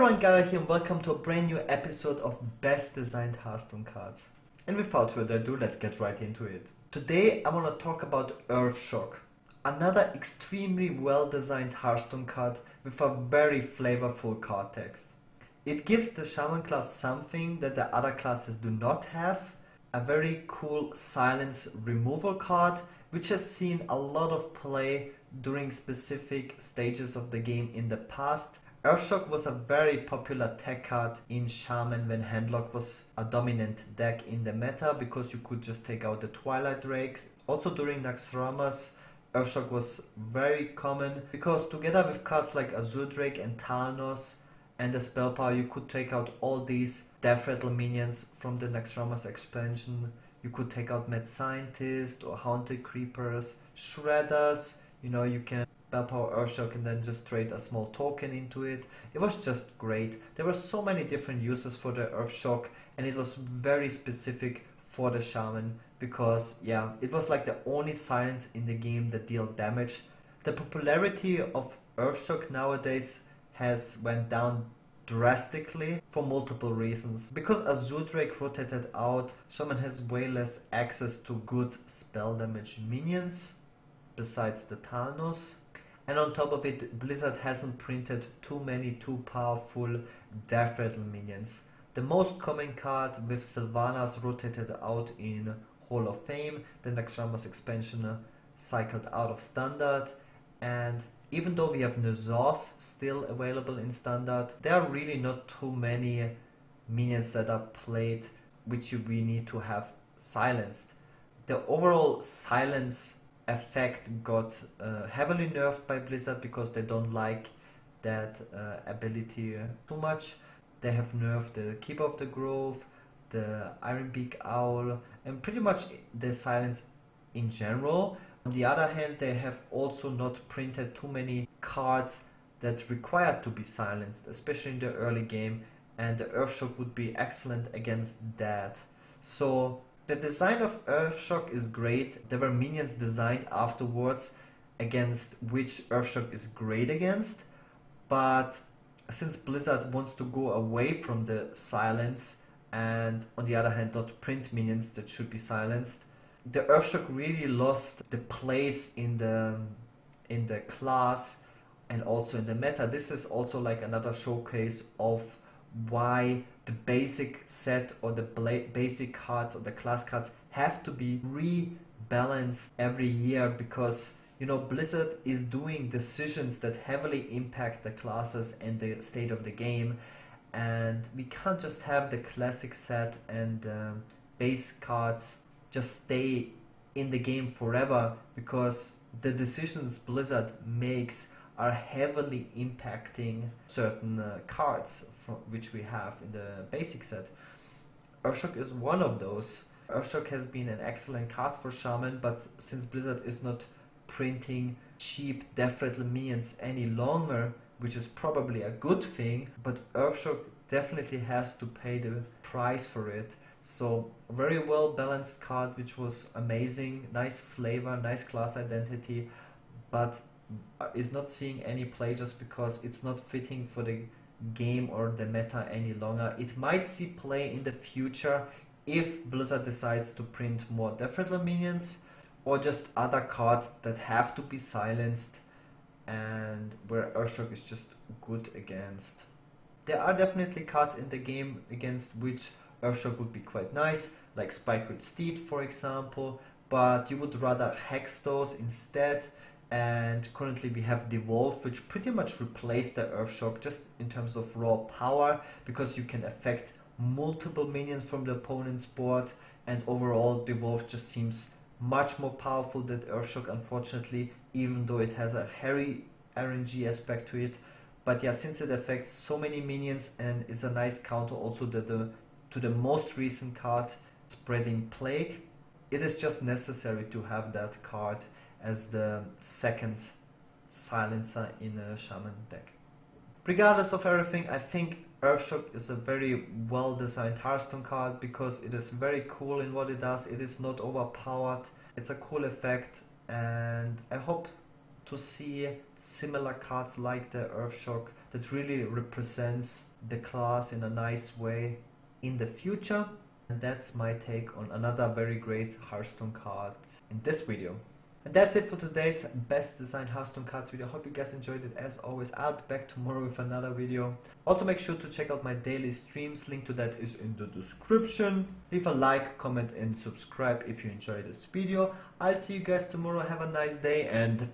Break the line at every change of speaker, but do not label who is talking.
everyone, Gaara here and welcome to a brand new episode of Best Designed Hearthstone Cards. And without further ado, let's get right into it. Today I want to talk about Earthshock, another extremely well designed Hearthstone card with a very flavorful card text. It gives the Shaman class something that the other classes do not have, a very cool silence removal card which has seen a lot of play during specific stages of the game in the past. Earthshock was a very popular tech card in Shaman when Handlock was a dominant deck in the meta because you could just take out the Twilight Drakes. Also during Naxxramas, Earthshock was very common because together with cards like Azure Drake and Talnos and the spell power, you could take out all these Death Rattle minions from the Naxxramas expansion. You could take out Mad Scientist or Haunted Creepers, Shredders. You can spell power Earthshock and then just trade a small token into it. It was just great. There were so many different uses for the Earthshock and it was very specific for the Shaman because it was like the only silence in the game that dealt damage. The popularity of Earthshock nowadays has went down drastically for multiple reasons. Because Azure Drake rotated out, Shaman has way less access to good spell damage minions besides the Talnos. And on top of it, Blizzard hasn't printed too many too powerful Death Rattle minions. The most common card with Sylvanas rotated out in Hall of Fame, the Naxxramas expansion cycled out of Standard, and even though we have Nuzov still available in Standard, there are really not too many minions that are played which we need to have silenced. The overall silence effect got heavily nerfed by Blizzard because they don't like that ability too much. They have nerfed the Keeper of the Grove, the Ironbeak Owl, and pretty much the silence in general. On the other hand, they have also not printed too many cards that require to be silenced, especially in the early game, and the Earthshock would be excellent against that. So the design of Earthshock is great. There were minions designed afterwards against which Earthshock is great against, but since Blizzard wants to go away from the silence and on the other hand not print minions that should be silenced, the Earthshock really lost the place in the class and also in the meta. This is also like another showcase of why the basic set or the basic cards or the class cards have to be rebalanced every year because Blizzard is doing decisions that heavily impact the classes and the state of the game, and we can't just have the classic set and base cards just stay in the game forever because the decisions Blizzard makes are heavily impacting certain cards which we have in the basic set. Earthshock is one of those. Earthshock has been an excellent card for Shaman, but since Blizzard is not printing cheap Death Rattle minions any longer, which is probably a good thing, but Earthshock definitely has to pay the price for it. So very well balanced card which was amazing, nice flavor, nice class identity, but is not seeing any play just because it's not fitting for the game or the meta any longer. It might see play in the future if Blizzard decides to print more Death Rattle minions or just other cards that have to be silenced and where Earthshock is just good against. There are definitely cards in the game against which Earthshock would be quite nice, like Spikewood Steed for example, but you would rather hex those instead. And currently we have Devolve, which pretty much replaced the Earthshock just in terms of raw power because you can affect multiple minions from the opponent's board, and overall Devolve just seems much more powerful than Earthshock, unfortunately, even though it has a hairy RNG aspect to it. But yeah, since it affects so many minions and it's a nice counter also to the most recent card, Spreading Plague, it is just necessary to have that card as the second silencer in a Shaman deck. Regardless of everything, I think Earthshock is a very well designed Hearthstone card because it is very cool in what it does. It is not overpowered, it's a cool effect, and I hope to see similar cards like the Earthshock that really represents the class in a nice way in the future. And that's my take on another very great Hearthstone card in this video. And that's it for today's best designed Hearthstone cards video. I hope you guys enjoyed it. As always, I'll be back tomorrow with another video. Also make sure to check out my daily streams. Link to that is in the description. Leave a like, comment and subscribe if you enjoyed this video. I'll see you guys tomorrow. Have a nice day and